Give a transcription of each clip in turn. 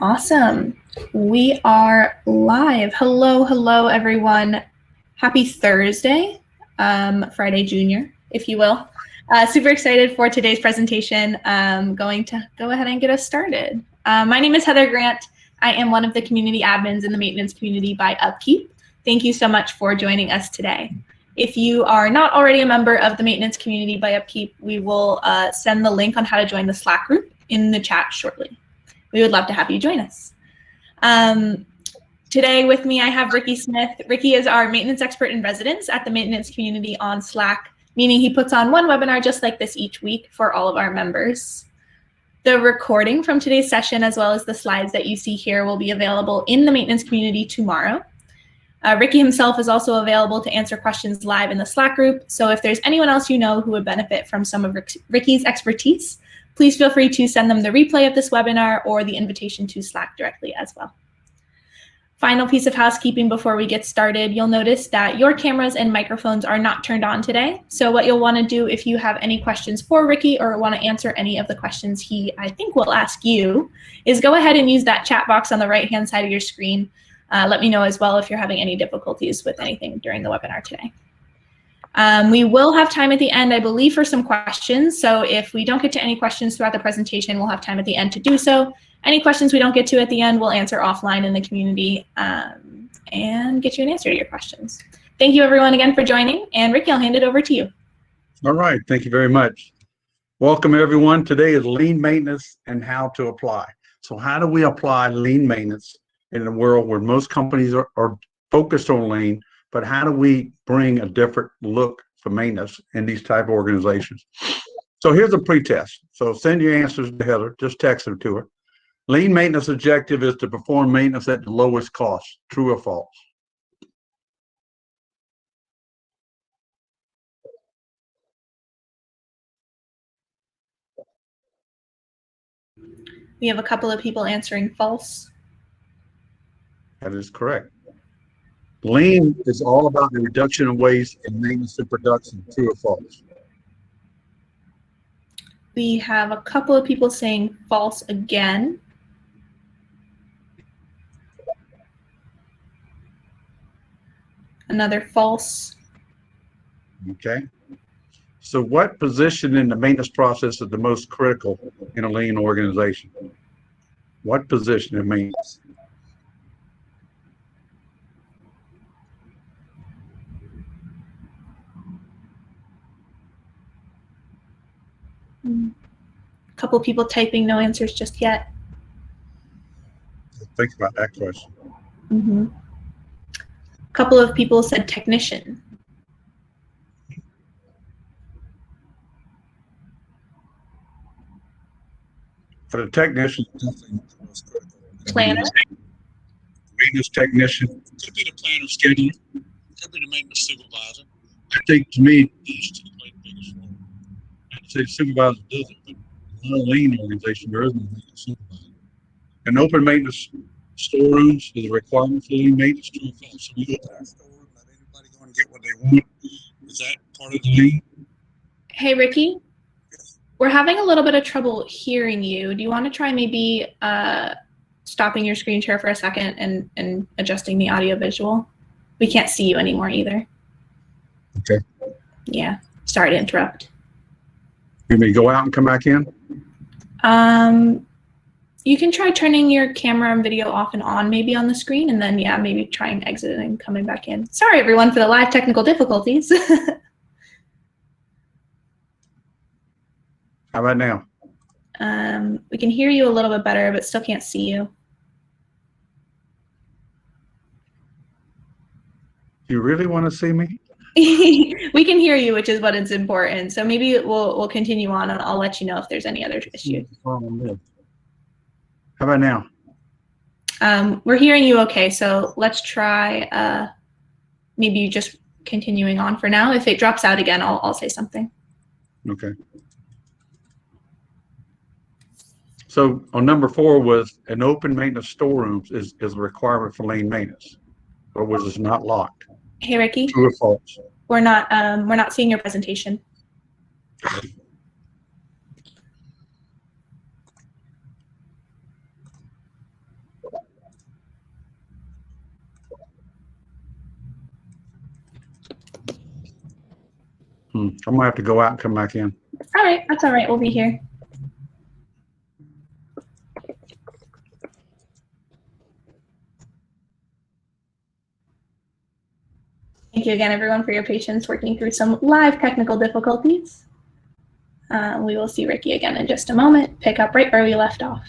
Awesome. We are live. Hello, everyone. Happy Thursday, Friday Junior, if you will. Super excited for today's presentation. Going to go ahead and get us started. My name is Heather Grant. I am one of the community admins in the maintenance community by Upkeep. Thank you so much for joining us today. If you are not already a member of the maintenance community by Upkeep, we will send the link on how to join the Slack group in the chat shortly. We would love to have you join us. Today with me, I have Ricky Smith. Ricky is our maintenance expert in residence at the maintenance community on Slack, meaning he puts on one webinar just like this each week for all of our members. The recording from today's session, as well as the slides that you see here, will be available in the maintenance community tomorrow. Ricky himself is also available to answer questions live in the Slack group. So if there's anyone else you know who would benefit from some of Ricky's expertise, please feel free to send them the replay of this webinar or the invitation to Slack directly as well. Final piece of housekeeping before we get started, you'll notice that your cameras and microphones are not turned on today. So what you'll want to do if you have any questions for Ricky or want to answer any of the questions I think will ask you, is go ahead and use that chat box on the right-hand side of your screen. Let me know as well if you're having any difficulties with anything during the webinar today. We will have time at the end, I believe, for some questions. So if we don't get to any questions throughout the presentation, we'll have time at the end to do so. Any questions we don't get to at the end, we'll answer offline in the community and get you an answer to your questions. Thank you, everyone, again for joining. And Ricky, I'll hand it over to you. All right. Thank you very much. Welcome, everyone. Today is lean maintenance and how to apply. So how do we apply lean maintenance in a world where most companies are focused on lean? But how do we bring a different look for maintenance in these type of organizations? So here's a pretest. So send your answers to Heather, just text them to her. Lean maintenance objective is to perform maintenance at the lowest cost, true or false? We have a couple of people answering false. That is correct. Lean is all about the reduction of waste in maintenance and production, true or false? We have a couple of people saying false again. Another false. Okay. So what position in the maintenance process is the most critical in a lean organization? What position in maintenance? A couple people typing no answers just yet. Think about that question. A couple of people said technician. For the technician, definitely the most critical. Planner. Maintenance technician could be the planner scheduler, could be the maintenance supervisor. I think to me, these two play the biggest role. I'd say the supervisor does it, but in a lean organization, there isn't a maintenance supervisor. And open maintenance storerooms is a requirement for lean maintenance, true or false? So we open our storeroom, let anybody go and get what they want. Is that part of the lean? Hey, Ricky. We're having a little bit of trouble hearing you. Do you want to try maybe stopping your screen share for a second and adjusting the audio visual? We can't see you anymore either. Okay. Yeah. Sorry to interrupt. You may go out and come back in? You can try turning your camera and video off and on maybe on the screen, and then, yeah, maybe trying exiting and coming back in. Sorry, everyone, for the live technical difficulties. How about now? We can hear you a little bit better, but still can't see you. You really want to see me? We can hear you, which is what is important. So maybe we'll continue on, and I'll let you know if there's any other issues. How about now? We're hearing you okay, so let's try maybe just continuing on for now. If it drops out again, I'll say something. Okay. So on number 4 was an open maintenance storerooms is a requirement for lean maintenance, or was it not locked? Hey, Ricky. True or false? We're not seeing your presentation. I might have to go out and come back in. All right, that's all right. We'll be here. Thank you again, everyone, for your patience working through some live technical difficulties. We will see Ricky again in just a moment. Pick up right where we left off.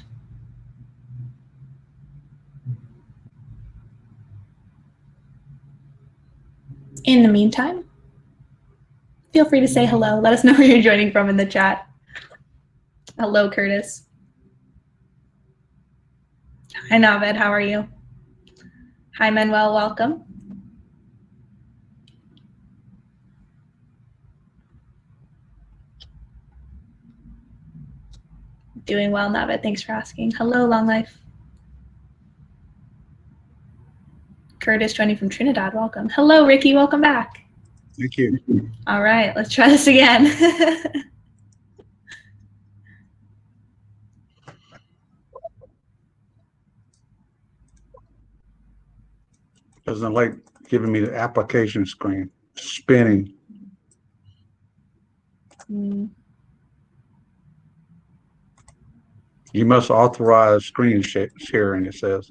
In the meantime, feel free to say hello. Let us know where you're joining from in the chat. Hello, Curtis. Hi, Naved. How are you? Hi, Manuel. Welcome. Doing well, Naved. Thanks for asking. Hello, Long Life. Curtis joining from Trinidad. Welcome. Hello, Ricky. Welcome back. Thank you. All right, let's try this again. Doesn't like giving me the application screen spinning. You must authorize screen sharing, it says.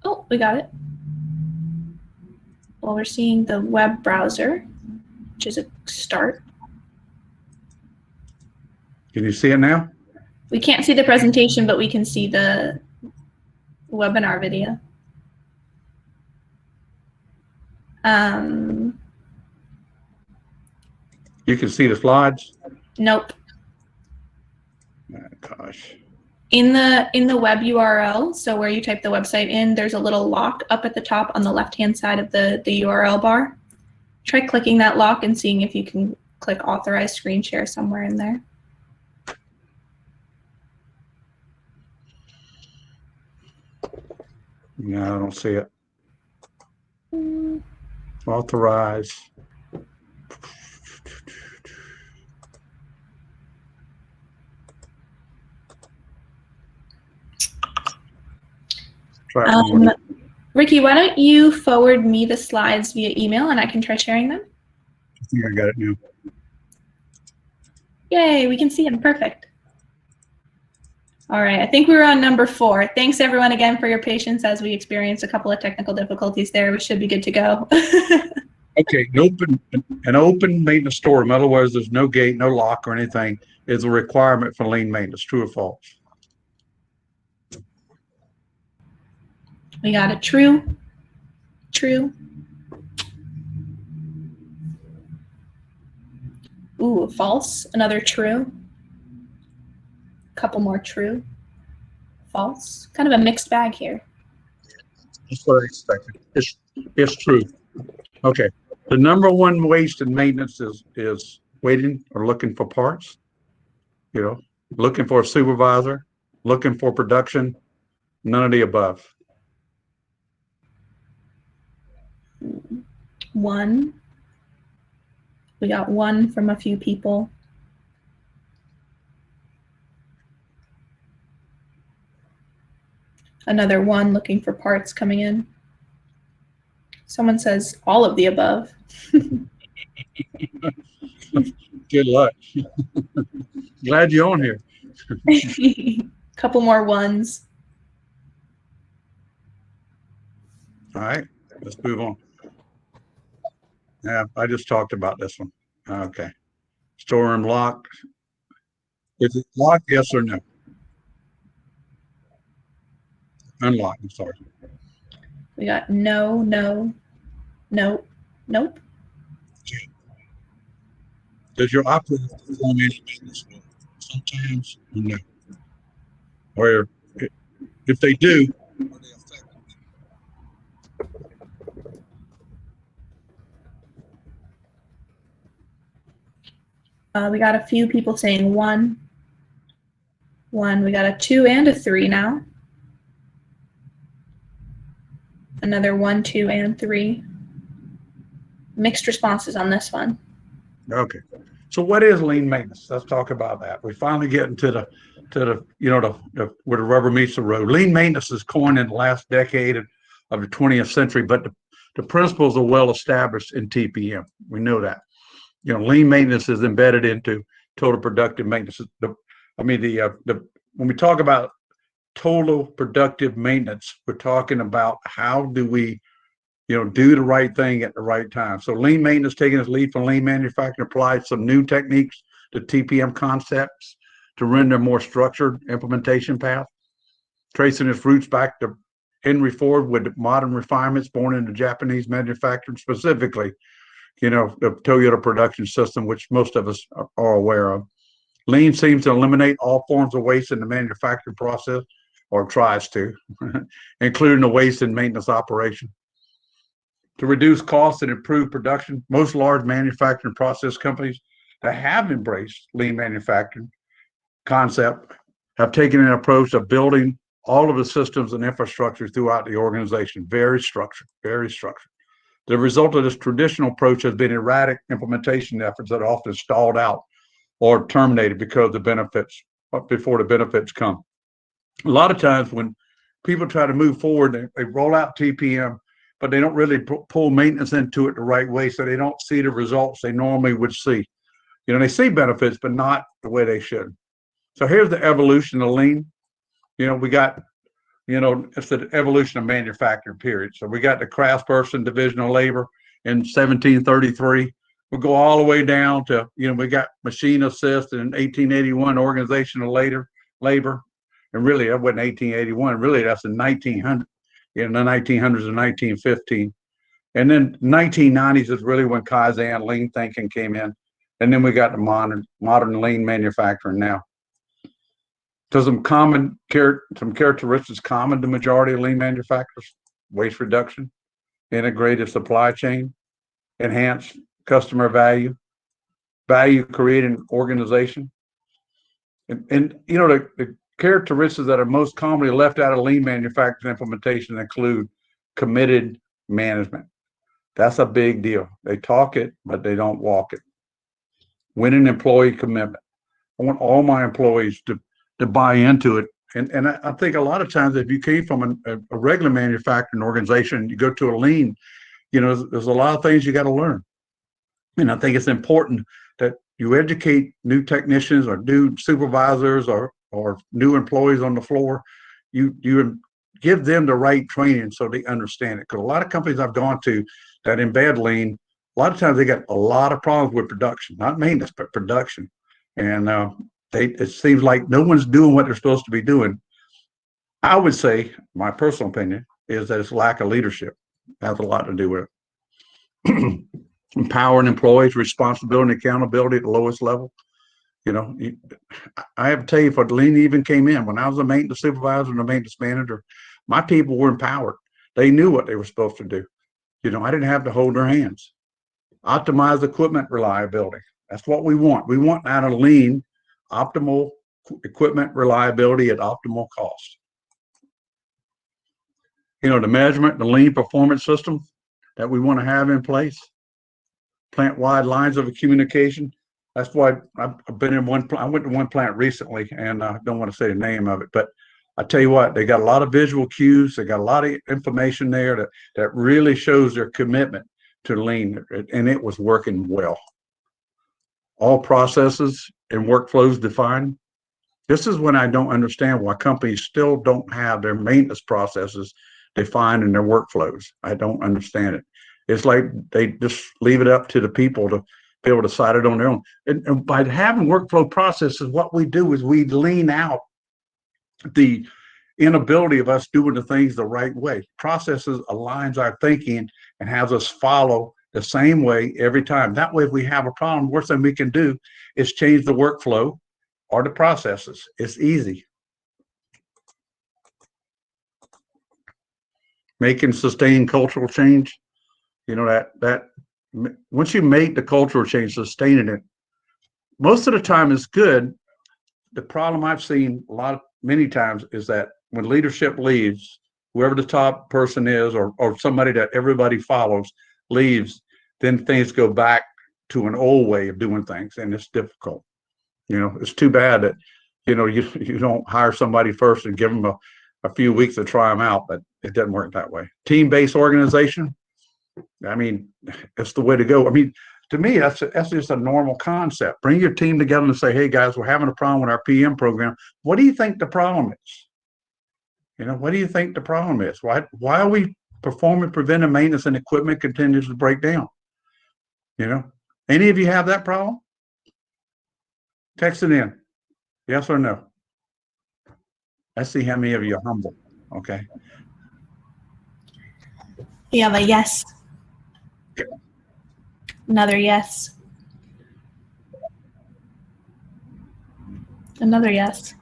Oh, we got it. Well, we're seeing the web browser, which is a start. Can you see it now? We can't see the presentation, but we can see the webinar video. You can see the slides? Nope. Oh, gosh. In the web URL, so where you type the website in, there's a little lock up at the top on the left-hand side of the URL bar. Try clicking that lock and seeing if you can click authorize screen share somewhere in there. No, I don't see it. Authorize. Ricky, why don't you forward me the slides via email and I can try sharing them? I think I got it now. Yay, we can see them. Perfect. All right, I think we were on number 4. Thanks everyone again for your patience as we experienced a couple of technical difficulties there. We should be good to go. Okay, an open maintenance store, in other words, there's no gate, no lock or anything, is a requirement for lean maintenance, true or false? We got a true, true. Ooh, false, another true. Couple more true, false. Kind of a mixed bag here. That's what I expected. It's true. Okay. The number one waste in maintenance is waiting or looking for parts. You know, looking for a supervisor, looking for production. None of the above. 1. We got 1 from a few people. Another 1 looking for parts coming in. Someone says all of the above. Good luck. Glad you're on here. Couple more 1s. All right, let's move on. Yeah, I just talked about this one. Okay. Storeroom locked. Is it locked, yes or no? Unlocked, I'm sorry. We got no, no, no, nope. Okay. Does your operator perform any maintenance work? Sometimes or no? Or if they do, are they effective? We got a few people saying 1. 1. We got a 2 and a 3 now. Another 1, 2, and 3. Mixed responses on this one. Okay. So what is lean maintenance? Let's talk about that. We finally get into to the, where the rubber meets the road. Lean maintenance is coined in the last decade of the 20th century, but the principles are well established in TPM. We know that. Lean maintenance is embedded into total productive maintenance. When we talk about total productive maintenance, we're talking about how do we, do the right thing at the right time. So lean maintenance, taking its lead from lean manufacturing, applied some new techniques to TPM concepts to render a more structured implementation path, tracing its roots back to Henry Ford with modern refinements born into Japanese manufacturing, specifically, the Toyota production system, which most of us are aware of. Lean seems to eliminate all forms of waste in the manufacturing process, or tries to, including the waste and maintenance operation. To reduce costs and improve production, most large manufacturing process companies that have embraced lean manufacturing concept have taken an approach of building all of the systems and infrastructure throughout the organization, very structured, very structured. The result of this traditional approach has been erratic implementation efforts that are often stalled out or terminated because before the benefits come. A lot of times when people try to move forward, they roll out TPM, but they don't really pull maintenance into it the right way, so they don't see the results they normally would see. They see benefits, but not the way they should. So here's the evolution of lean. We got, it's the evolution of manufacturing, period. So we got the craftsperson division of labor in 1733. We'll go all the way down to, we got machine assist in 1881, organizational labor. And really, that wasn't 1881. Really, that's in 1900, in the 1900s and 1915. And then 1990s is really when Kaizen, lean thinking came in. And then we got the modern lean manufacturing now. So some characteristics common to majority of lean manufacturers: waste reduction, integrated supply chain, enhanced customer value creating organization. And the characteristics that are most commonly left out of lean manufacturing implementation include committed management. That's a big deal. They talk it, but they don't walk it. Winning employee commitment. I want all my employees to buy into it. And I think a lot of times if you came from a regular manufacturing organization, you go to a lean, there's a lot of things you got to learn. And I think it's important that you educate new technicians or new supervisors or new employees on the floor. You give them the right training so they understand it. Because a lot of companies I've gone to that embed lean, a lot of times they got a lot of problems with production, not maintenance, but production. And it seems like no one's doing what they're supposed to be doing. I would say, my personal opinion, is that it's lack of leadership. It has a lot to do with it. Empowering employees, responsibility and accountability at the lowest level. I have to tell you, if lean even came in, when I was a maintenance supervisor and a maintenance manager, my people were empowered. They knew what they were supposed to do. I didn't have to hold their hands. Optimize equipment reliability. That's what we want. We want out of lean, optimal equipment reliability at optimal cost. The measurement, the lean performance system that we want to have in place. Plant-wide lines of communication. That's why I've been in one plant. I went to one plant recently, and I don't want to say the name of it, but I tell you what, they got a lot of visual cues. They got a lot of information there that really shows their commitment to lean, and it was working well. All processes and workflows defined. This is when I don't understand why companies still don't have their maintenance processes defined in their workflows. I don't understand it. It's like they just leave it up to the people to be able to decide it on their own. And by having workflow processes, what we do is we lean out the inability of us doing the things the right way. Processes aligns our thinking and has us follow the same way every time. That way, if we have a problem, worst thing we can do is change the workflow or the processes. It's easy. Making sustained cultural change. That once you make the cultural change, sustaining it, most of the time is good. The problem I've seen many times is that when leadership leaves, whoever the top person is or somebody that everybody follows leaves, then things go back to an old way of doing things, and it's difficult. It's too bad that you don't hire somebody first and give them a few weeks to try them out, but it doesn't work that way. Team-based organization, I mean, it's the way to go. I mean, to me, that's just a normal concept. Bring your team together and say, hey, guys, we're having a problem with our PM program. What do you think the problem is? What do you think the problem is? Why are we performing preventive maintenance and equipment continues to break down? Any of you have that problem? Text it in. Yes or no? Let's see how many of you are humble. Okay. We have a yes. Another yes. Another yes.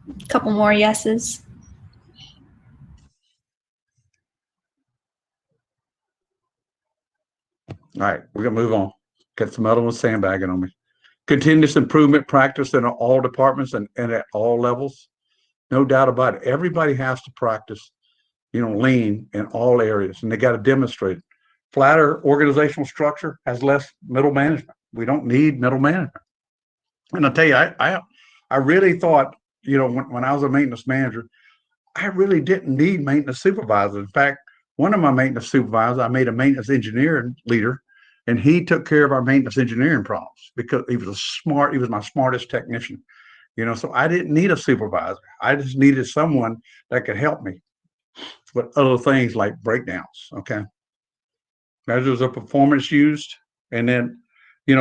A couple more yeses. All right, we're gonna move on. Get some other ones sandbagging on me. Continuous improvement practice in all departments and at all levels. No doubt about it. Everybody has to practice, lean in all areas, and they got to demonstrate it. Flatter organizational structure has less middle management. We don't need middle management. And I'll tell you, I really thought, when I was a maintenance manager, I really didn't need maintenance supervisors. In fact, one of my maintenance supervisors, I made a maintenance engineering leader, and he took care of our maintenance engineering problems because he was my smartest technician. So I didn't need a supervisor. I just needed someone that could help me with other things like breakdowns. Okay. Measures of performance used, and then,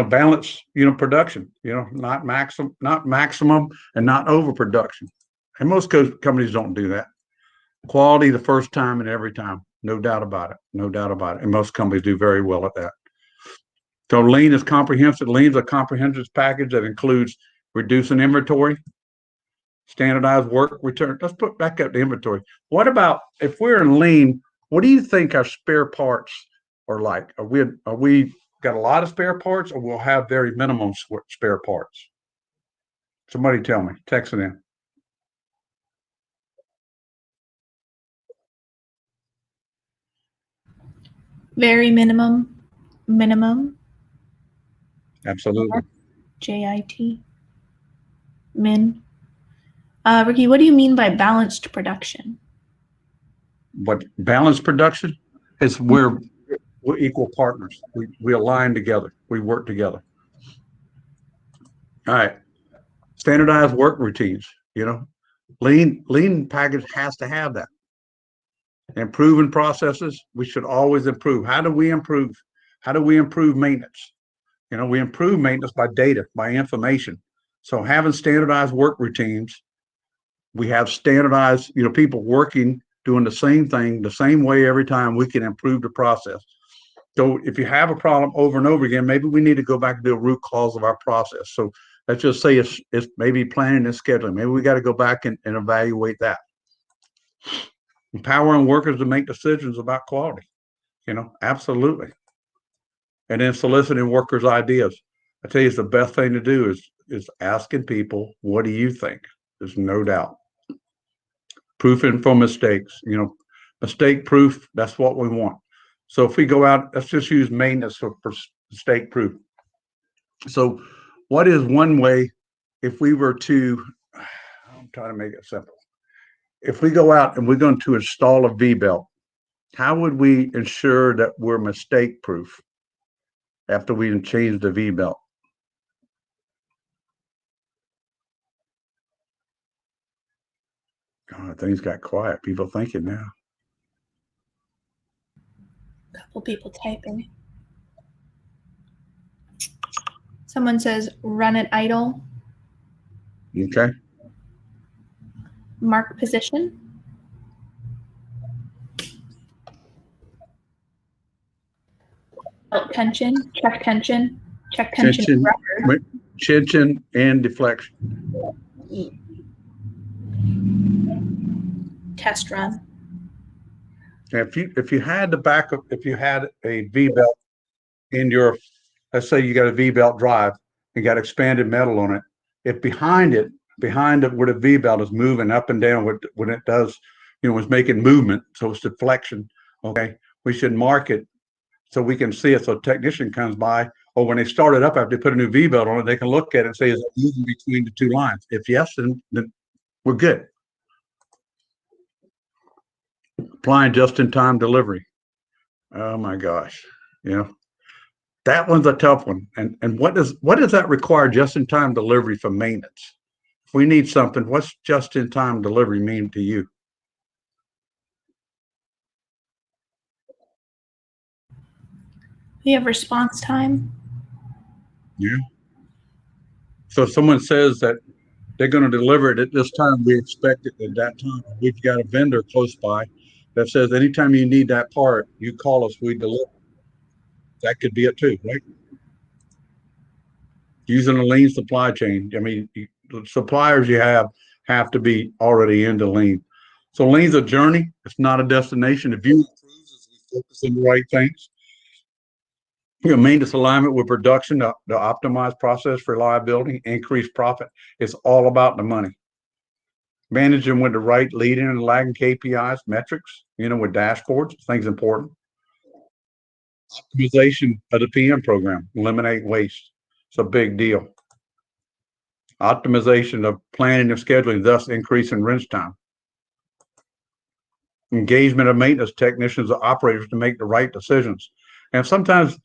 balance, production, not maximum and not overproduction. And most companies don't do that. Quality the first time and every time. No doubt about it. No doubt about it. And most companies do very well at that. So lean is comprehensive. Lean is a comprehensive package that includes reducing inventory, standardized work return. Let's put back up the inventory. What about if we're in lean? What do you think our spare parts are like? Are we got a lot of spare parts, or we'll have very minimum spare parts? Somebody tell me. Text it in. Very minimum. Absolutely. JIT. Min. Ricky, what do you mean by balanced production? What balanced production is? We're equal partners. We align together. We work together. All right. Standardized work routines. Lean package has to have that. Improving processes. We should always improve. How do we improve? How do we improve maintenance? We improve maintenance by data, by information. So having standardized work routines, we have standardized, people working, doing the same thing, the same way every time, we can improve the process. So if you have a problem over and over again, maybe we need to go back to the root cause of our process. So let's just say it's maybe planning and scheduling. Maybe we got to go back and evaluate that. Empowering workers to make decisions about quality, absolutely. And then soliciting workers' ideas. I tell you, it's the best thing to do is asking people, what do you think? There's no doubt. Proofing from mistakes, mistake proof, that's what we want. So if we go out, let's just use maintenance for mistake proof. So what is one way, if we were to, I'm trying to make it simple. If we go out and we're going to install a V-belt, how would we ensure that we're mistake proof after we change the V-belt? God, things got quiet. People thinking now. A couple people typing. Someone says, run it idle. Okay. Mark position. Belt tension, check tension, Tension and deflection. Test run. If you had the backup, if you had a V-belt in your, let's say you got a V-belt drive and got expanded metal on it, if behind it where the V-belt is moving up and down when it does, it's making movement, so it's deflection. Okay, we should mark it so we can see it. So a technician comes by, or when they start it up after they put a new V-belt on it, they can look at it and say, is it moving between the two lines? If yes, then we're good. Applying just-in-time delivery. Oh my gosh, that one's a tough one. And what does that require just-in-time delivery for maintenance? If we need something, what's just-in-time delivery mean to you? We have response time. Yeah. So if someone says that they're going to deliver it at this time, we expect it at that time. We've got a vendor close by that says anytime you need that part, you call us, we deliver. That could be it too, right? Using a lean supply chain. I mean, the suppliers you have to be already into lean. So lean's a journey. It's not a destination. The view improves as we focus on the right things. Maintenance alignment with production to optimize process reliability, increase profit. It's all about the money. Managing with the right leading and lagging KPIs, metrics, with dashboards, things important. Optimization of the PM program, eliminate waste. It's a big deal. Optimization of planning and scheduling, thus increasing wrench time. Engagement of maintenance technicians or operators to make the right decisions. And sometimes,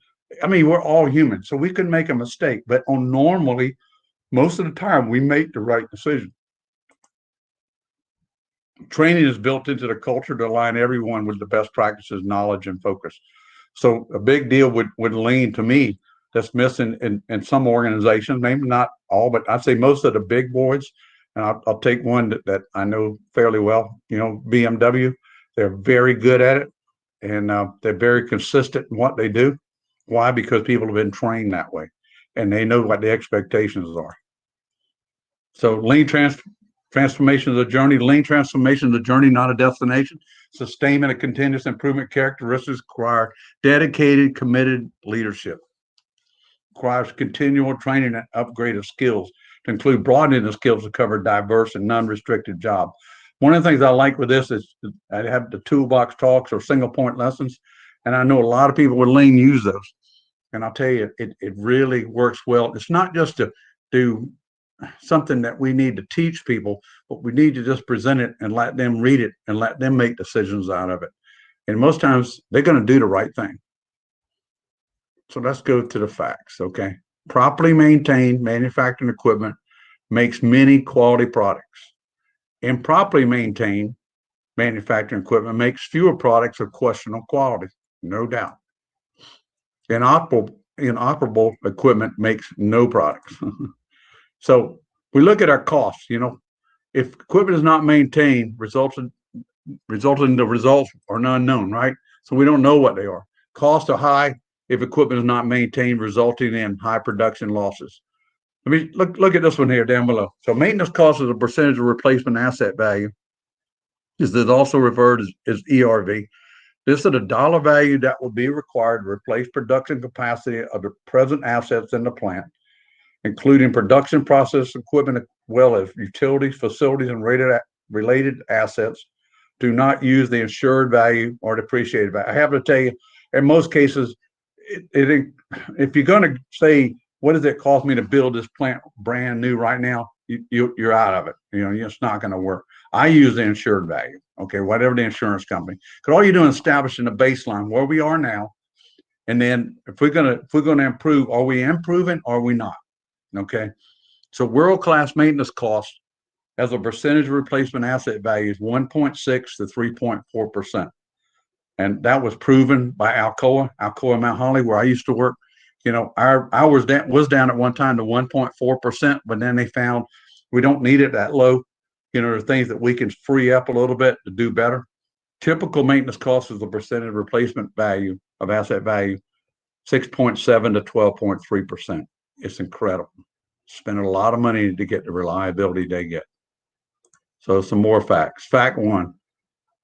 we're all human, so we can make a mistake, but normally, most of the time, we make the right decision. Training is built into the culture to align everyone with the best practices, knowledge, and focus. So a big deal with lean to me that's missing in some organizations, maybe not all, but I'd say most of the big boys, and I'll take one that I know fairly well, BMW, they're very good at it, and they're very consistent in what they do. Why? Because people have been trained that way, and they know what the expectations are. So lean transformation is a journey. Lean transformation is a journey, not a destination. Sustainment of continuous improvement characteristics require dedicated, committed leadership. Requires continual training and upgrade of skills to include broadening the skills to cover diverse and non-restricted jobs. One of the things I like with this is I have the toolbox talks or single point lessons, and I know a lot of people with lean use those. And I'll tell you, it really works well. It's not just to do something that we need to teach people, but we need to just present it and let them read it and let them make decisions out of it. And most times they're going to do the right thing. So let's go to the facts, okay? Properly maintained manufacturing equipment makes many quality products. Improperly maintained manufacturing equipment makes fewer products of questionable quality, no doubt. Inoperable equipment makes no products. So we look at our costs, if equipment is not maintained, resulting the results are unknown, right? So we don't know what they are. Costs are high if equipment is not maintained, resulting in high production losses. Let me look at this one here down below. So maintenance cost is a percentage of replacement asset value. This is also referred as ERV. This is the dollar value that will be required to replace production capacity of the present assets in the plant, including production process equipment, as well as utilities, facilities, and related assets. Do not use the insured value or depreciated value. I have to tell you, in most cases, if you're going to say, what does it cost me to build this plant brand new right now, you're out of it. It's not going to work. I use the insured value, okay, whatever the insurance company. Because all you're doing is establishing a baseline where we are now, and then if we're going to improve, are we improving or are we not? Okay, so world-class maintenance cost as a percentage of replacement asset value is 1.6 to 3.4%. And that was proven by Alcoa Mount Holly, where I used to work. Ours was down at one time to 1.4%, but then they found we don't need it that low. There are things that we can free up a little bit to do better. Typical maintenance cost is a percentage of replacement value of asset value, 6.7 to 12.3%. It's incredible. Spending a lot of money to get the reliability they get. So some more facts. Fact one,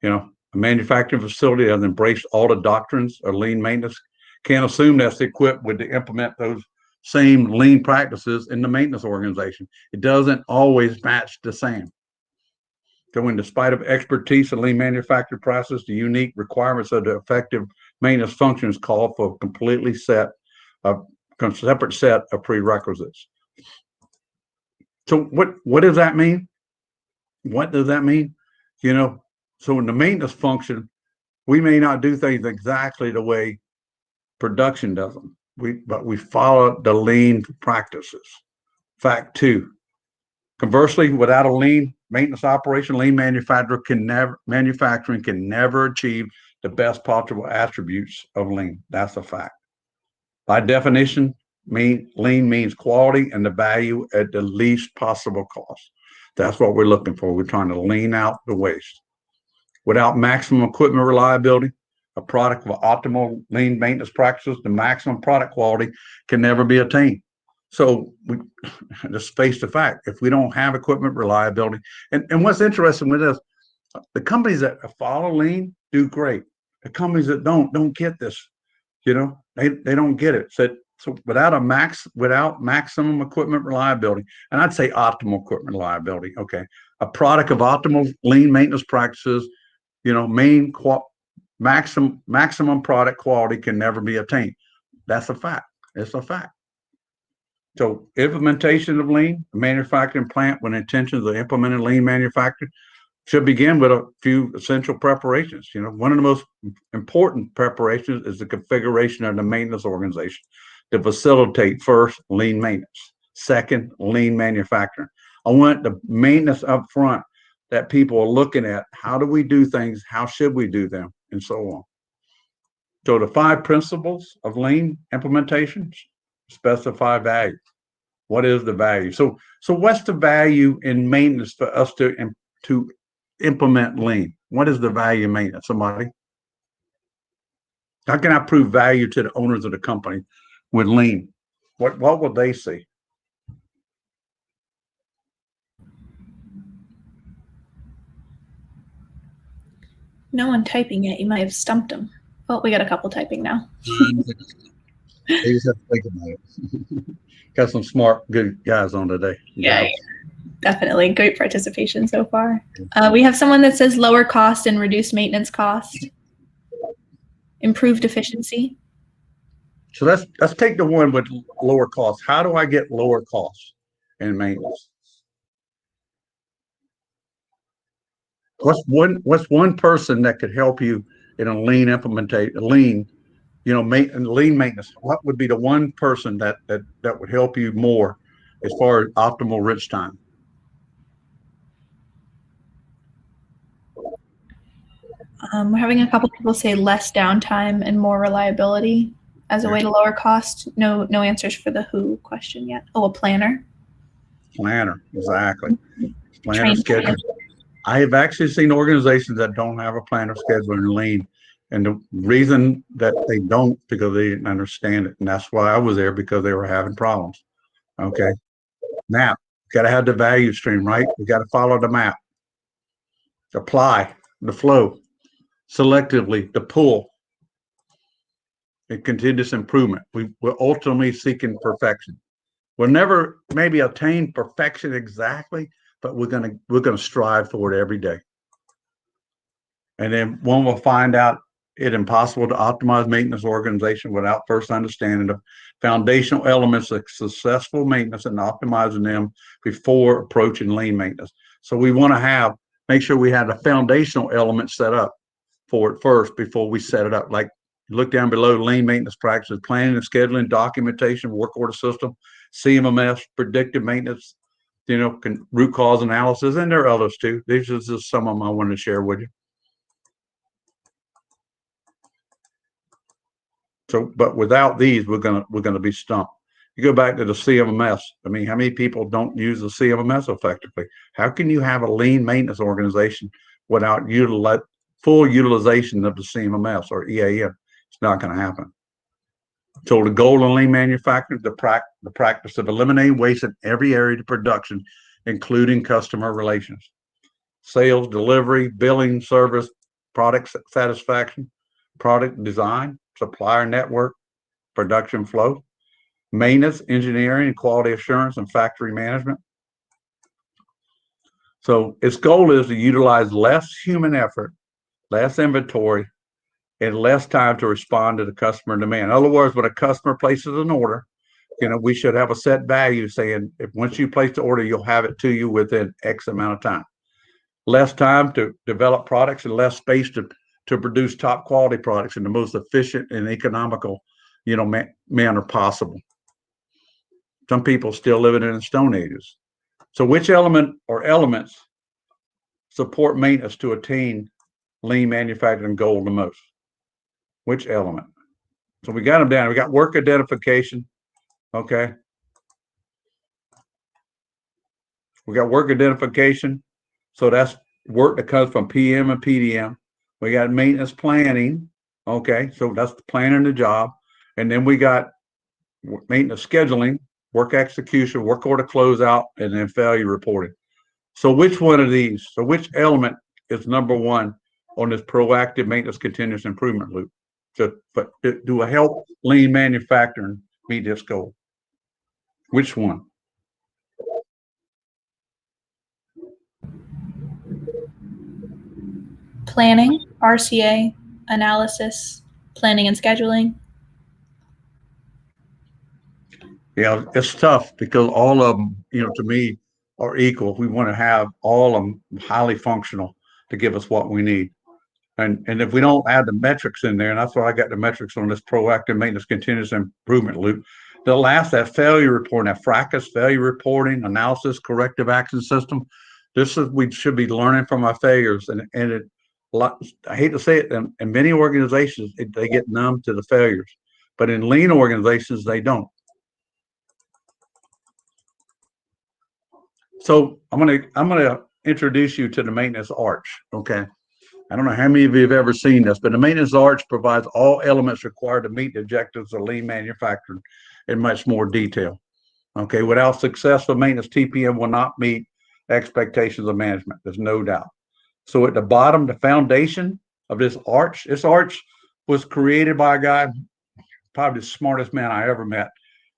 a manufacturing facility that has embraced all the doctrines of lean maintenance can't assume that's equipped with to implement those same lean practices in the maintenance organization. It doesn't always match the same. So in spite of expertise in lean manufacturing process, the unique requirements of the effective maintenance functions call for a completely set of a separate set of prerequisites. So what does that mean? What does that mean? You know, so in the maintenance function, we may not do things exactly the way production does them. But we follow the lean practices. Fact 2. Conversely, without a lean maintenance operation, lean manufacturing can never achieve the best possible attributes of lean. That's a fact. By definition, lean means quality and the value at the least possible cost. That's what we're looking for. We're trying to lean out the waste. Without maximum equipment reliability, a product of optimal lean maintenance practices, the maximum product quality can never be attained. So we just face the fact, if we don't have equipment reliability, and what's interesting with this, the companies that follow lean do great. The companies that don't get this, you know, they don't get it. So without maximum equipment reliability, and I'd say optimal equipment reliability, okay, a product of optimal lean maintenance practices, you know, maximum product quality can never be attained. That's a fact. It's a fact. So implementation of lean, a manufacturing plant with intentions of implementing lean manufacturing should begin with a few essential preparations. You know, one of the most important preparations is the configuration of the maintenance organization to facilitate, first, lean maintenance, second, lean manufacturing. I want the maintenance up front that people are looking at. How do we do things? How should we do them? And so on. So the 5 principles of lean implementations specify value. What is the value? So what's the value in maintenance for us to implement lean? What is the value in maintenance? Somebody? How can I prove value to the owners of the company with lean? What will they see? No one typing yet. You might have stumped them. Oh, we got a couple typing now. They just have to think about it. Got some smart, good guys on today. Yeah, definitely. Great participation so far. We have someone that says lower cost and reduce maintenance cost. Improved efficiency. So let's take the one with lower costs. How do I get lower costs in maintenance? What's one person that could help you in a lean lean, you know, lean maintenance? What would be the one person that would help you more as far as optimal rich time? We're having a couple people say less downtime and more reliability as a way to lower cost. No answers for the who question yet. Oh, a planner. Planner, exactly. Planner schedule. I have actually seen organizations that don't have a planner schedule in lean. And the reason that they don't, because they didn't understand it. And that's why I was there, because they were having problems. Okay. Map. Got to have the value stream, right? We got to follow the map. Apply the flow selectively, the pull, and continuous improvement. We're ultimately seeking perfection. We'll never maybe attain perfection exactly, but we're gonna strive for it every day. And then one will find out it impossible to optimize maintenance organization without first understanding the foundational elements of successful maintenance and optimizing them before approaching lean maintenance. So we want to make sure we have the foundational elements set up for it first before we set it up. Like look down below, lean maintenance practices, planning and scheduling, documentation, work order system, CMMS, predictive maintenance, you know, root cause analysis, and there are others too. These are just some of them I wanted to share with you. So, but without these, we're gonna be stumped. You go back to the CMMS. I mean, how many people don't use the CMMS effectively? How can you have a lean maintenance organization without full utilization of the CMMS or EAM? It's not going to happen. So the goal of lean manufacturing, the practice of eliminating waste in every area of production, including customer relations, sales, delivery, billing, service, product satisfaction, product design, supplier network, production flow, maintenance, engineering, quality assurance, and factory management. So its goal is to utilize less human effort, less inventory, and less time to respond to the customer demand. In other words, when a customer places an order, we should have a set value saying if once you place the order, you'll have it to you within X amount of time. Less time to develop products and less space to produce top quality products in the most efficient and economical, manner possible. Some people still living in the Stone Ages. So which element or elements support maintenance to attain lean manufacturing goal the most? Which element? So we got them down. We got work identification. Okay. We got work identification. So that's work that comes from PM and PDM. We got maintenance planning. Okay. So that's planning the job. And then we got maintenance scheduling, work execution, work order closeout, and then failure reporting. So which one of these, so which element is number one on this proactive maintenance continuous improvement loop? So, but do a help lean manufacturing meet this goal? Which one? Planning, RCA, analysis, planning and scheduling. Yeah, it's tough because all of them, to me, are equal. We want to have all of them highly functional to give us what we need. And if we don't add the metrics in there, and that's why I got the metrics on this proactive maintenance continuous improvement loop, the last, that failure reporting, that FRACAS failure reporting, analysis, corrective action system, this is, we should be learning from our failures. And I hate to say it, in many organizations, they get numb to the failures, but in lean organizations, they don't. So I'm gonna introduce you to the maintenance arch. Okay. I don't know how many of you have ever seen this, but the maintenance arch provides all elements required to meet the objectives of lean manufacturing in much more detail. Okay, without successful maintenance, TPM will not meet expectations of management. There's no doubt. So at the bottom, the foundation of this arch was created by a guy, probably the smartest man I ever met.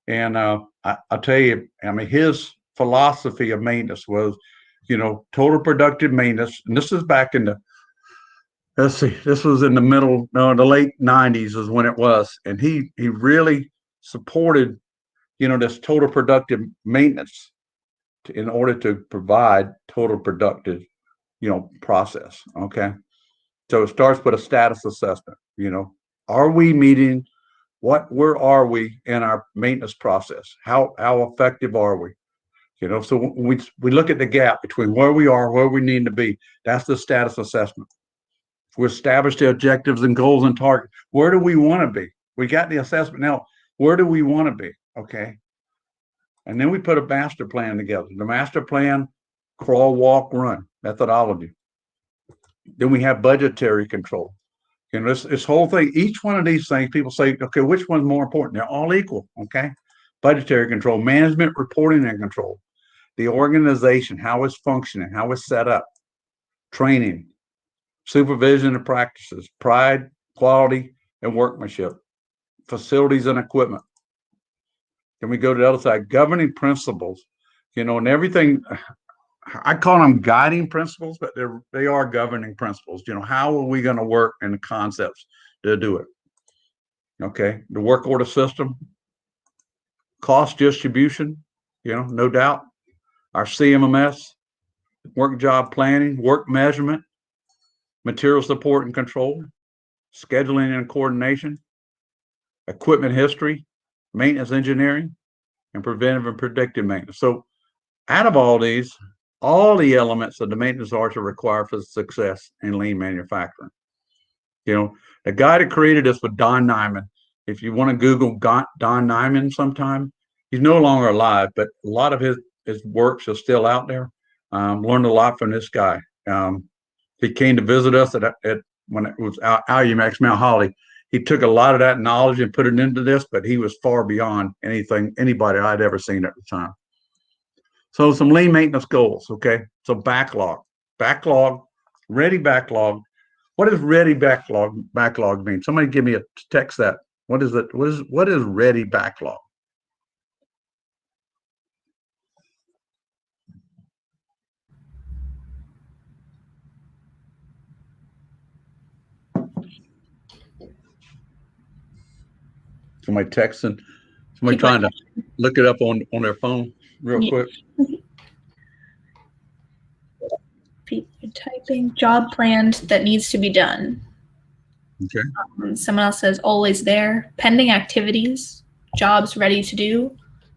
And I'll tell you, I mean, his philosophy of maintenance was, total productive maintenance. And this is back in let's see, this was in the late 90s is when it was. And he really supported, this total productive maintenance in order to provide total productive, process. Okay. So it starts with a status assessment. Are we meeting where are we in our maintenance process? How effective are we? So we look at the gap between where we are, where we need to be. That's the status assessment. We establish the objectives and goals and targets. Where do we want to be? We got the assessment now. Where do we want to be? Okay. And then we put a master plan together. The master plan, crawl, walk, run methodology. Then we have budgetary control. This whole thing, each one of these things, people say, okay, which one's more important? They're all equal. Okay. Budgetary control, management, reporting, and control. The organization, how it's functioning, how it's set up, training, supervision and practices, pride, quality, and workmanship, facilities and equipment. Then we go to the other side, governing principles, and everything. I call them guiding principles, but they are governing principles. How are we going to work and the concepts to do it? Okay, the work order system, cost distribution, no doubt. Our CMMS, work job planning, work measurement, material support and control, scheduling and coordination, equipment history, maintenance engineering, and preventive and predictive maintenance. So out of all these, all the elements of the maintenance arch are required for success in lean manufacturing. The guy that created this was Don Nyman. If you want to Google Don Nyman sometime, he's no longer alive, but a lot of his works are still out there. Learned a lot from this guy. He came to visit us when it was Alumax Mount Holly. He took a lot of that knowledge and put it into this, but he was far beyond anybody I'd ever seen at the time. So some lean maintenance goals. Okay. So backlog, ready backlog. What does ready backlog mean? Somebody give me a text that. What is it? What is ready backlog? Somebody texting Somebody Keep trying to look it up on their phone real Yeah. quick. People typing job planned that needs to be done. Okay. Someone else says always there. Pending activities. Jobs ready to do. Wait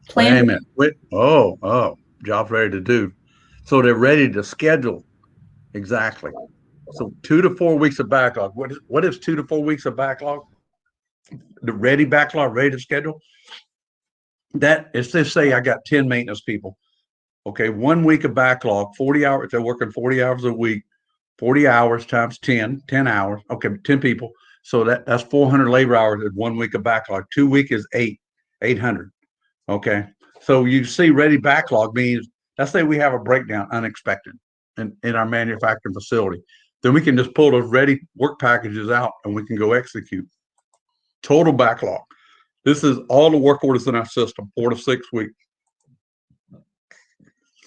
a Planned. minute. Wait. Oh, job's ready to do. So they're ready to schedule. Exactly. So 2 to 4 weeks of backlog. What is 2 to 4 weeks of backlog? The ready backlog, ready to schedule. That is, let's say I got 10 maintenance people. Okay, 1 week of backlog, 40 hours. They're working 40 hours a week. 40 hours times 10 hours. Okay, 10 people. So that's 400 labor hours in 1 week of backlog. 2 weeks is 800. Okay. So you see ready backlog means, let's say we have a breakdown unexpected in our manufacturing facility. Then we can just pull those ready work packages out and we can go execute. Total backlog. This is all the work orders in our system, 4 to 6 weeks.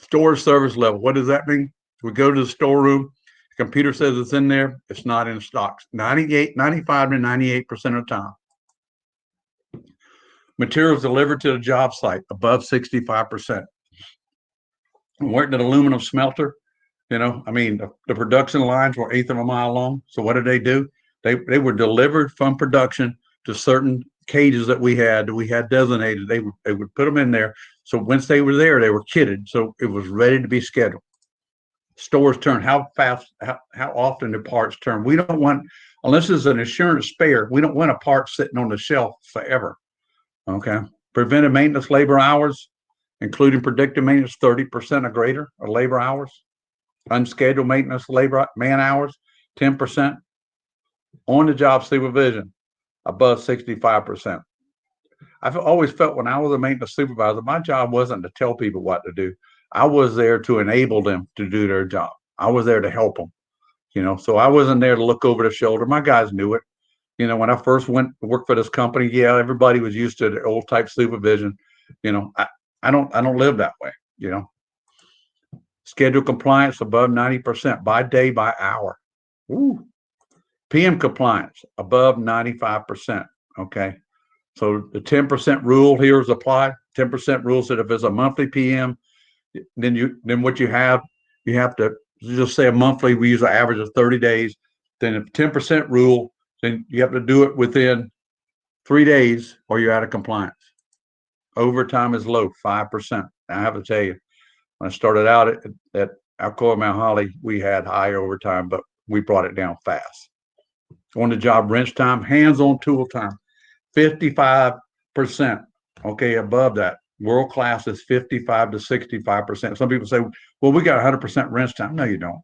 Storage service level. What does that mean? We go to the storeroom. The computer says it's in there. It's not in stocks. 95 to 98% of the time. Materials delivered to the job site above 65%. Working at an aluminum smelter, the production lines were 1/8 of a mile long. So what did they do? They were delivered from production to certain cages that we had designated. They would put them in there. So once they were there, they were kitted. So it was ready to be scheduled. Stores turn, how fast, how often do parts turn? We don't want, unless it's an insurance spare, we don't want a part sitting on the shelf forever. Okay. Preventive maintenance labor hours, including predictive maintenance, 30% or greater of labor hours. Unscheduled maintenance labor man hours, 10%. On the job supervision, above 65%. I've always felt when I was a maintenance supervisor, my job wasn't to tell people what to do. I was there to enable them to do their job. I was there to help them, so I wasn't there to look over the shoulder. My guys knew it. When I first went to work for this company, yeah, everybody was used to the old type supervision. I don't live that way, Schedule compliance above 90% by day, by hour. Ooh. PM compliance above 95%. Okay. So the 10% rule here is applied. 10% rule said if it's a monthly PM, then what you have to just say a monthly, we use an average of 30 days. Then if 10% rule, then you have to do it within 3 days or you're out of compliance. Overtime is low, 5%. I have to tell you, when I started out at Alcoa Mount Holly, we had high overtime, but we brought it down fast. On the job wrench time, hands-on tool time, 55%. Okay, above that. World class is 55 to 65%. Some people say, well, we got 100% wrench time. No, you don't.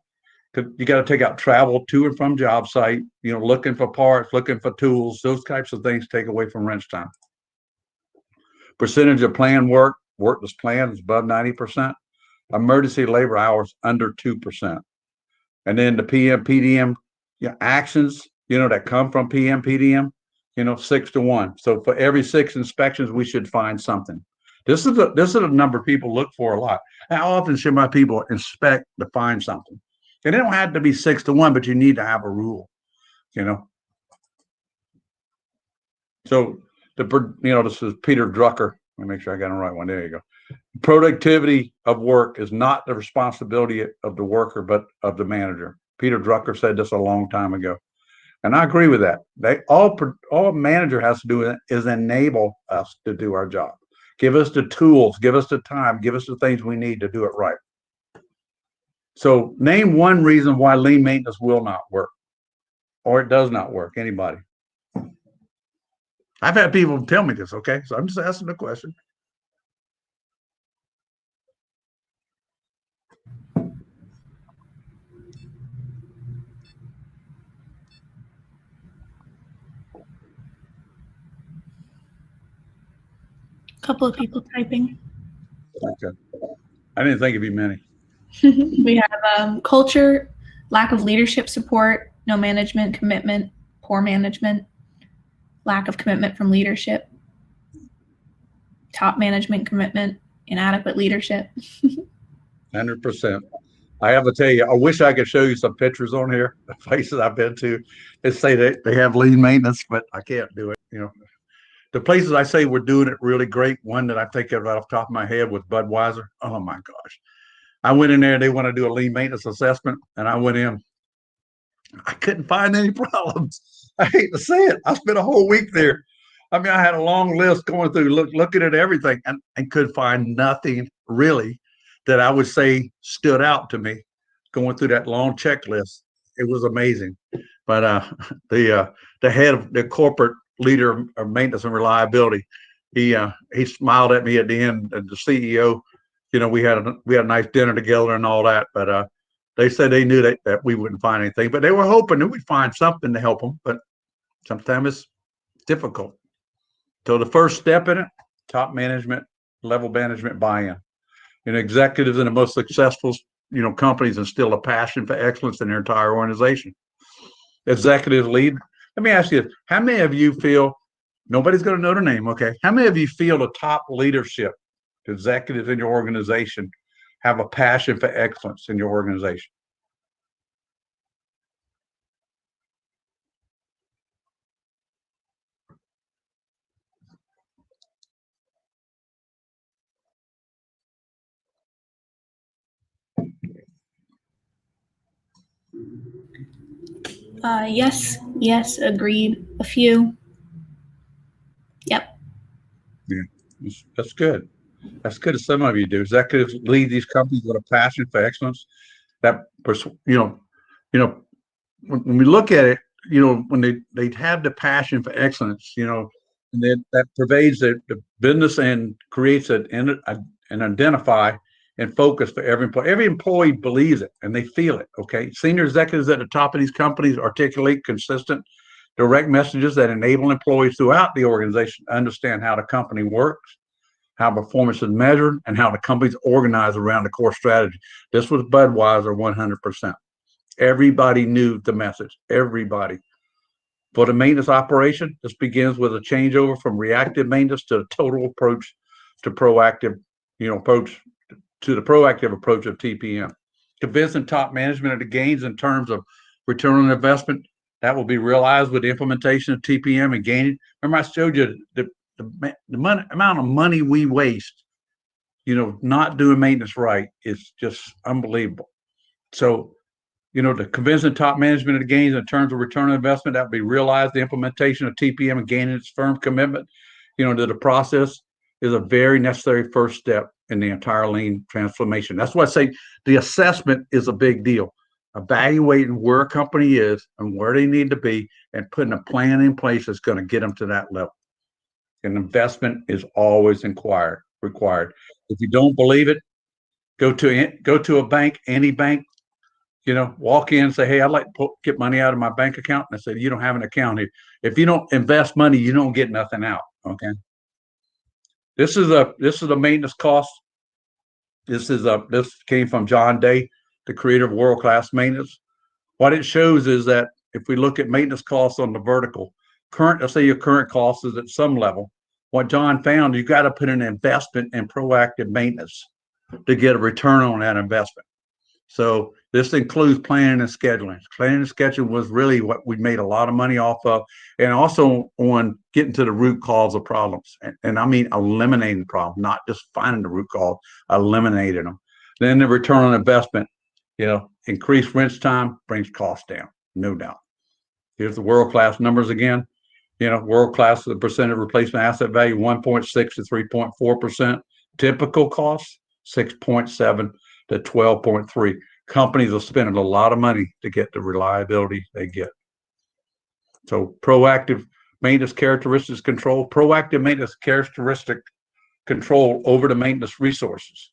Because you got to take out travel to and from job site, looking for parts, looking for tools, those types of things take away from wrench time. Percentage of planned work that's planned is above 90%. Emergency labor hours under 2%. And then the PM, PDM actions, that come from PM, PDM, 6 to 1. So for every 6 inspections, we should find something. This is a number people look for a lot. How often should my people inspect to find something? And it don't have to be 6 to 1, but you need to have a rule, So this is Peter Drucker. Let me make sure I got the right one. There you go. Productivity of work is not the responsibility of the worker, but of the manager. Peter Drucker said this a long time ago. And I agree with that. All a manager has to do is enable us to do our job. Give us the tools, give us the time, give us the things we need to do it right. So name one reason why lean maintenance will not work or it does not work. Anybody? I've had people tell me this, okay? So I'm just asking the question. Couple of people typing. Okay. I didn't think it'd be many. We have culture, lack of leadership support, no management commitment, poor management, lack of commitment from leadership, top management commitment, inadequate leadership. 100%. I have to tell you, I wish I could show you some pictures on here, the places I've been to. They say they have lean maintenance, but I can't do it. The places I say we're doing it really great, one that I think of right off the top of my head was Budweiser. Oh my gosh. I went in there, they want to do a lean maintenance assessment, and I went in. I couldn't find any problems. I hate to say it. I spent a whole week there. I mean, I had a long list going through, looking at everything, and could find nothing really that I would say stood out to me going through that long checklist. It was amazing. But the head of the corporate leader of maintenance and reliability, he smiled at me at the end. The CEO, we had a nice dinner together and all that. But they said they knew that we wouldn't find anything, but they were hoping that we'd find something to help them. But sometimes it's difficult. So the first step in it, top management, level management buy-in. Executives in the most successful, companies instill a passion for excellence in their entire organization. Executives lead. Let me ask you, how many of you feel, nobody's going to know their name, okay? How many of you feel the top leadership, executives in your organization, have a passion for excellence in your organization? Yes, agreed. A few. Yep. Yeah, that's good. That's good as some of you do. Executives lead these companies with a passion for excellence. That, when we look at it, when they have the passion for excellence, and that pervades the business and creates an identify and focus for every employee. Every employee believes it and they feel it. Okay, senior executives at the top of these companies articulate consistent, direct messages that enable employees throughout the organization to understand how the company works, how performance is measured, and how the company's organized around the core strategy. This was Budweiser 100%. Everybody knew the message. Everybody. For the maintenance operation, this begins with a changeover from reactive maintenance to the total approach to proactive, approach to the proactive approach of TPM. Convincing top management of the gains in terms of return on investment that will be realized with the implementation of TPM and gaining. Remember, I showed you the amount of money we waste, not doing maintenance right is just unbelievable. So, the convincing top management of the gains in terms of return on investment that will be realized, the implementation of TPM and gaining its firm commitment, to the process is a very necessary first step in the entire lean transformation. That's why I say the assessment is a big deal. Evaluating where a company is and where they need to be and putting a plan in place that's going to get them to that level. An investment is always required. If you don't believe it, go to a bank, any bank, walk in and say, hey, I'd like to get money out of my bank account. And I said, you don't have an account here. If you don't invest money, you don't get nothing out. Okay. This is a maintenance cost. This came from John Day, the creator of world-class maintenance. What it shows is that if we look at maintenance costs on the vertical, let's say your current cost is at some level. What John found, you've got to put an investment in proactive maintenance to get a return on that investment. So this includes planning and scheduling. Planning and scheduling was really what we made a lot of money off of, and also on getting to the root cause of problems. And I mean eliminating the problem, not just finding the root cause, eliminating them. Then the return on investment, increased rinse time brings costs down, no doubt. Here's the world-class numbers again. World-class, the percent of replacement asset value, 1.6 to 3.4%. Typical costs, 6.7 to 12.3. Companies are spending a lot of money to get the reliability they get. So proactive maintenance characteristics control, proactive maintenance characteristic control over the maintenance resources.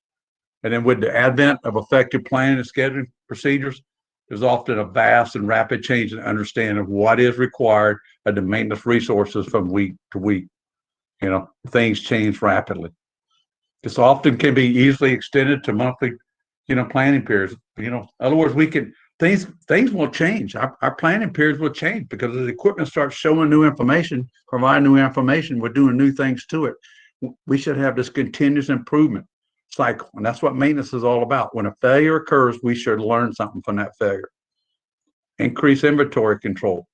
And then with the advent of effective planning and scheduling procedures, there's often a vast and rapid change in understanding of what is required of the maintenance resources from week to week. Things change rapidly. This often can be easily extended to monthly, planning periods. In other words, things will change. Our planning periods will change because as the equipment starts showing new information, providing new information, we're doing new things to it. We should have this continuous improvement cycle. And that's what maintenance is all about. When a failure occurs, we should learn something from that failure. Increase inventory control.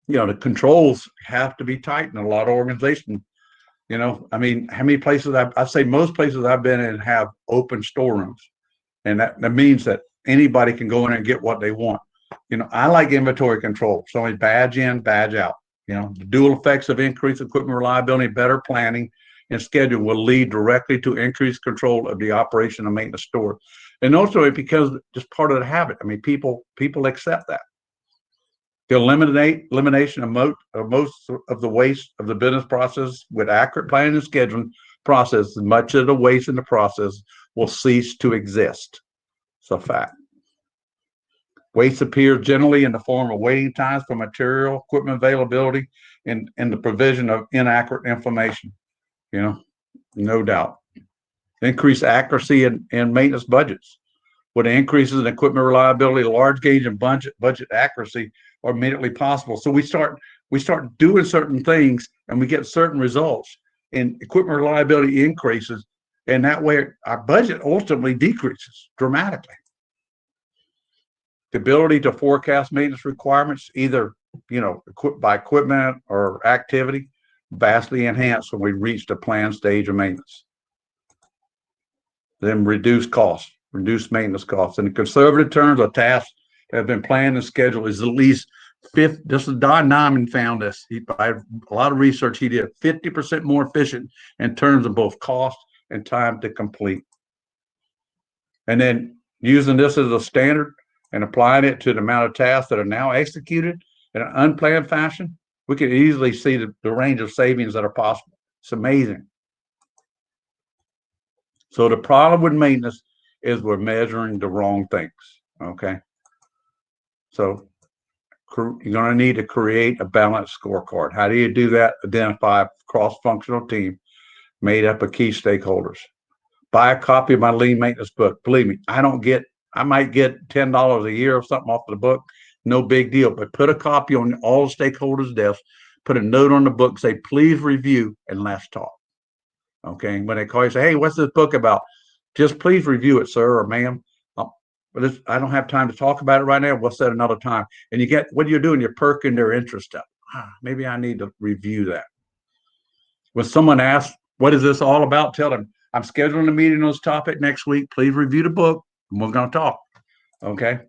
The controls have to be tight in a lot of organizations. I mean, how many places I say most places I've been in have open storerooms, and that means that anybody can go in and get what they want. I like inventory control. So only badge in, badge out. The dual effects of increased equipment reliability, better planning, and schedule will lead directly to increased control of the operation of maintenance store. And also because just part of the habit. I mean, people accept that. The elimination of most of the waste of the business process with accurate planning and scheduling process, much of the waste in the process will cease to exist. It's a fact. Waste appears generally in the form of waiting times for material, equipment availability, and the provision of inaccurate information. No doubt. Increased accuracy in maintenance budgets. With increases in equipment reliability, large gauge and budget accuracy are immediately possible. So we start doing certain things and we get certain results, and equipment reliability increases, and that way our budget ultimately decreases dramatically. The ability to forecast maintenance requirements, either by equipment or activity, vastly enhanced when we reach the planned stage of maintenance. Then reduce costs, reduce maintenance costs. In conservative terms, a task that have been planned and scheduled is at least this is Don Nyman found this. By a lot of research he did, 50% more efficient in terms of both cost and time to complete. And then using this as a standard and applying it to the amount of tasks that are now executed in an unplanned fashion, we can easily see the range of savings that are possible. It's amazing. So the problem with maintenance is we're measuring the wrong things, okay? So you're going to need to create a balanced scorecard. How do you do that? Identify a cross-functional team made up of key stakeholders. Buy a copy of my lean maintenance book. Believe me, I might get $10 a year or something off of the book. No big deal, but put a copy on all the stakeholders' desks, put a note on the book, say, please review and let's talk. Okay. When they call you, say, hey, what's this book about? Just please review it, sir or ma'am. But I don't have time to talk about it right now. We'll set another time. And you get what you're doing, you're perking their interest up. Maybe I need to review that. When someone asks, what is this all about? Tell them, I'm scheduling a meeting on this topic next week. Please review the book and we're going to talk. Okay.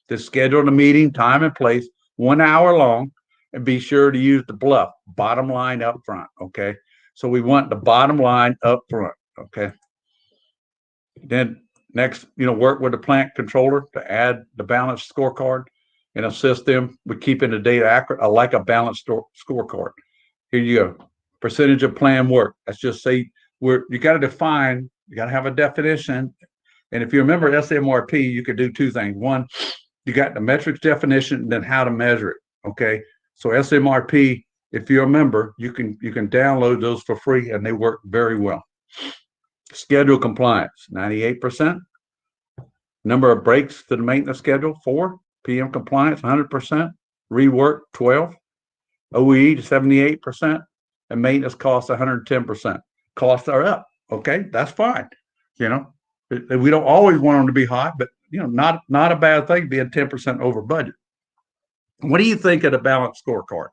Just schedule a meeting, time and place, 1 hour long, and be sure to use the BLUF, bottom line up front. Okay. So we want the bottom line up front. Okay. Then next, work with the plant controller to add the balanced scorecard and assist them with keeping the data accurate. I like a balanced scorecard. Here you go. Percentage of planned work. Let's just say you got to define, you got to have a definition. And if you remember SMRP, you could do two things. One, you got the metrics definition and then how to measure it. Okay. So SMRP, if you remember, you can download those for free and they work very well. Schedule compliance, 98%. Number of breaks to the maintenance schedule, 4. PM compliance, 100%. Rework, 12. OEE to 78%. And maintenance costs, 110%. Costs are up. Okay, that's fine. We don't always want them to be high, but not a bad thing being 10% over budget. What do you think of the balanced scorecard?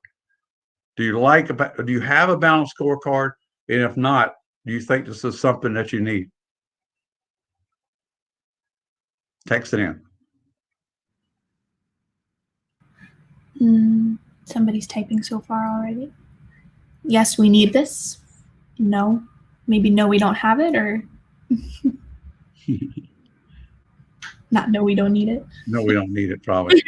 Do you have a balanced scorecard? And if not, do you think this is something that you need? Text it in. Somebody's typing so far already. Yes, we need this. No. Maybe no, we don't have it, or not no, we don't need it. No, we don't need it, probably.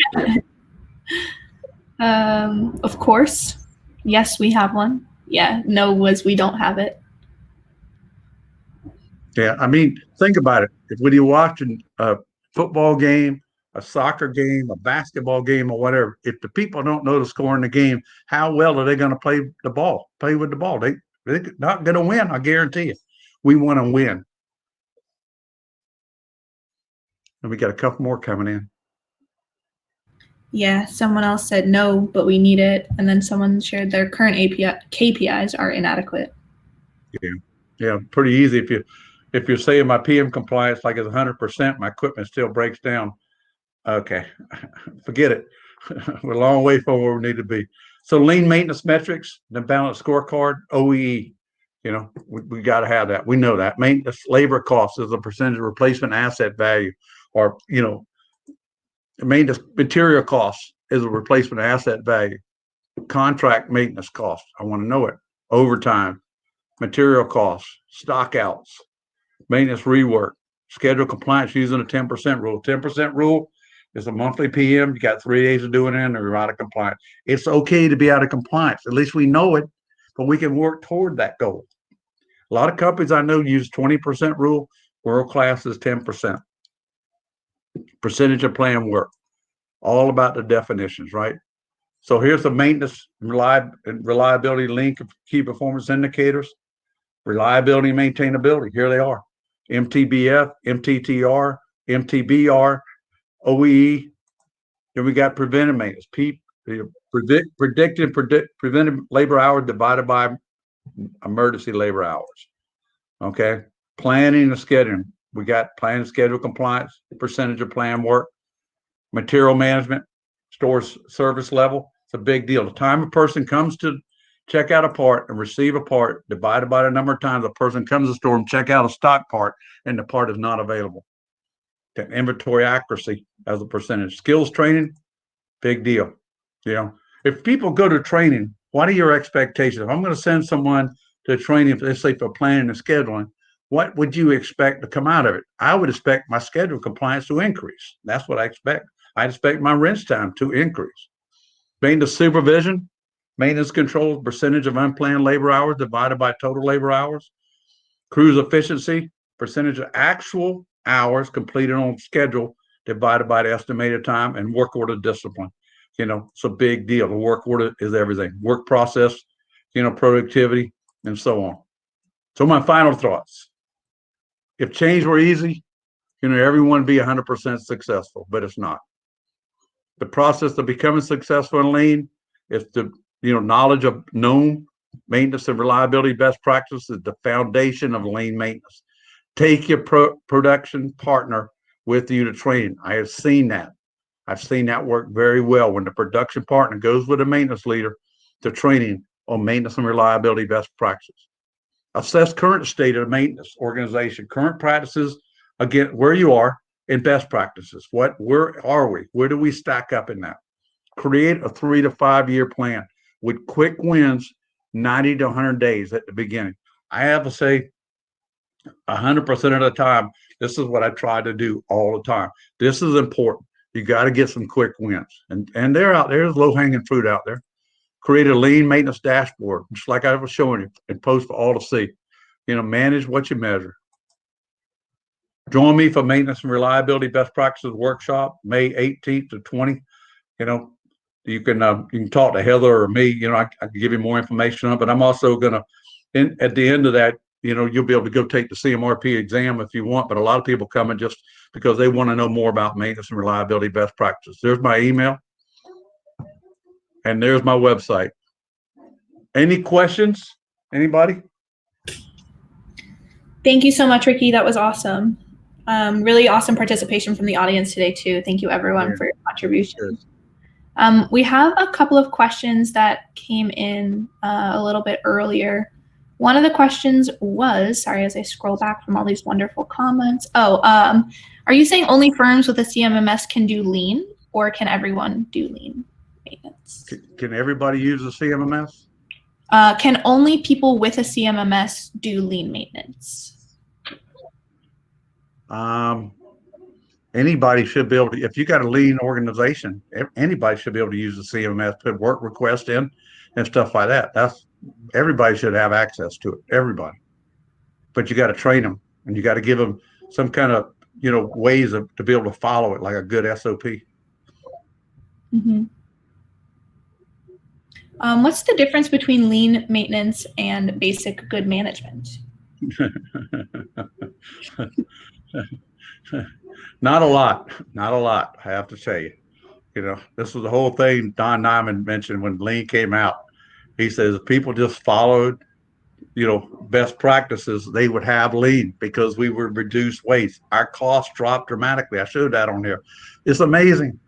Of course. Yes, we have one. Yeah, no was we don't have it. Yeah, I mean, think about it. When you're watching a football game, a soccer game, a basketball game, or whatever, if the people don't know the score in the game, how well are they going to play with the ball? They're not going to win, I guarantee you. We want to win. And we got a couple more coming in. Yeah, someone else said no, but we need it. And then someone shared their current KPIs are inadequate. Yeah, pretty easy. If you're saying my PM compliance like it's 100%, my equipment still breaks down. Okay, forget it. We're a long way from where we need to be. So lean maintenance metrics, the balanced scorecard, OEE. We got to have that. We know that. Maintenance labor cost is a percentage of replacement asset value, or maintenance material costs is a replacement asset value. Contract maintenance cost, I want to know it. Overtime, material costs, stockouts, maintenance rework, schedule compliance using a 10% rule. 10% rule is a monthly PM. You got 3 days of doing it and you're out of compliance. It's okay to be out of compliance. At least we know it, but we can work toward that goal. A lot of companies I know use 20% rule. World class is 10%. Percentage of planned work. All about the definitions, right? So here's the maintenance reliability link of key performance indicators. Reliability and maintainability. Here they are. MTBF, MTTR, MTBR, OEE. Then we got preventive maintenance. Preventive labor hours divided by emergency labor hours. Okay. Planning and scheduling. We got plan and schedule compliance, percentage of planned work, material management, store service level. It's a big deal. The time a person comes to check out a part and receive a part divided by the number of times a person comes to the store and check out a stock part and the part is not available. The inventory accuracy as a percentage. Skills training, big deal. If people go to training, what are your expectations? If I'm going to send someone to training, let's say for planning and scheduling, what would you expect to come out of it? I would expect my schedule compliance to increase. That's what I expect. I expect my rinse time to increase. Maintenance supervision, maintenance control, percentage of unplanned labor hours divided by total labor hours. Crews efficiency, percentage of actual hours completed on schedule divided by the estimated time, and work order discipline. It's a big deal. The work order is everything. Work process, productivity, and so on. So my final thoughts. If change were easy, everyone would be 100% successful, but it's not. The process of becoming successful in lean is the knowledge of known maintenance and reliability best practices is the foundation of lean maintenance. Take your production partner with you to training. I have seen that. I've seen that work very well when the production partner goes with a maintenance leader to training on maintenance and reliability best practices. Assess current state of the maintenance organization, current practices, again, where you are, and best practices. Where are we? Where do we stack up in that? Create a 3 to 5 year plan with quick wins, 90 to 100 days at the beginning. I have to say, 100% of the time, this is what I try to do all the time. This is important. You got to get some quick wins. And they're out there. There's low-hanging fruit out there. Create a lean maintenance dashboard, just like I was showing you, and post for all to see. Manage what you measure. Join me for maintenance and reliability best practices workshop, May 18th to 20th. You can talk to Heather or me. I can give you more information on it, but I'm also going to, at the end of that, you'll be able to go take the CMRP exam if you want, but a lot of people come in just because they want to know more about maintenance and reliability best practices. There's my email, and there's my website. Any questions? Anybody? Thank you so much, Ricky. That was awesome. Really awesome participation from the audience today, too. Thank you, everyone, for your contribution. We have a couple of questions that came in a little bit earlier. One of the questions was, sorry, as I scroll back from all these wonderful comments. Are you saying only firms with a CMMS can do lean, or can everyone do lean maintenance? Can everybody use a CMMS? Can only people with a CMMS do lean maintenance? Anybody should be able to, if you got a lean organization, anybody should be able to use the CMMS, put work requests in and stuff like that. Everybody should have access to it, everybody. But you got to train them, and you got to give them some kind of, ways to be able to follow it, like a good SOP. Mm-hmm. What's the difference between lean maintenance and basic good management? Not a lot, I have to tell you. This was the whole thing Don Nyman mentioned when lean came out. He says if people just followed, best practices, they would have lean because we would reduce waste. Our costs dropped dramatically. I showed that on here. It's amazing.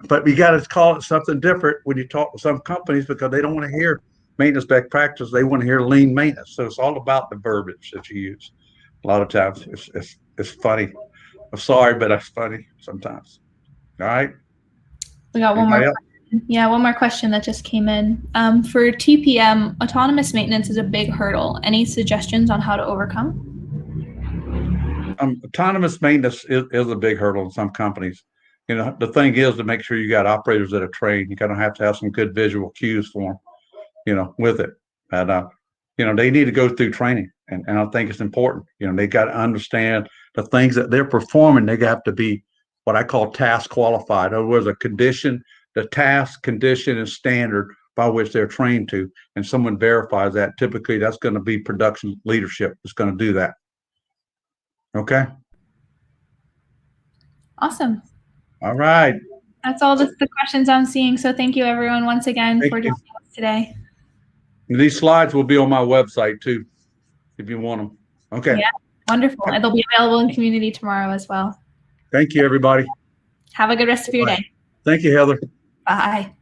but we got to call it something different when you talk to some companies because they don't want to hear maintenance best practices. They want to hear lean maintenance. So it's all about the verbiage that you use. A lot of times it's funny. I'm sorry, but it's funny sometimes. All right. We got one more question. Yeah, one more question that just came in. For TPM, autonomous maintenance is a big hurdle. Any suggestions on how to overcome? Autonomous maintenance is a big hurdle in some companies. The thing is to make sure you got operators that are trained. You're going to have some good visual cues for them, with it. And, they need to go through training. And I think it's important. They got to understand the things that they're performing. They have to be what I call task qualified. In other words, the task, condition, and standard by which they're trained to. And someone verifies that. Typically, that's going to be production leadership that's going to do that. Okay. Awesome. All right. That's all the questions I'm seeing. So thank you, everyone, once again for joining us today. These slides will be on my website, too, if you want them. Okay. Yeah, wonderful. And they'll be available in community tomorrow as well. Thank you, everybody. Have a good rest of your day. Thank you, Heather. Bye.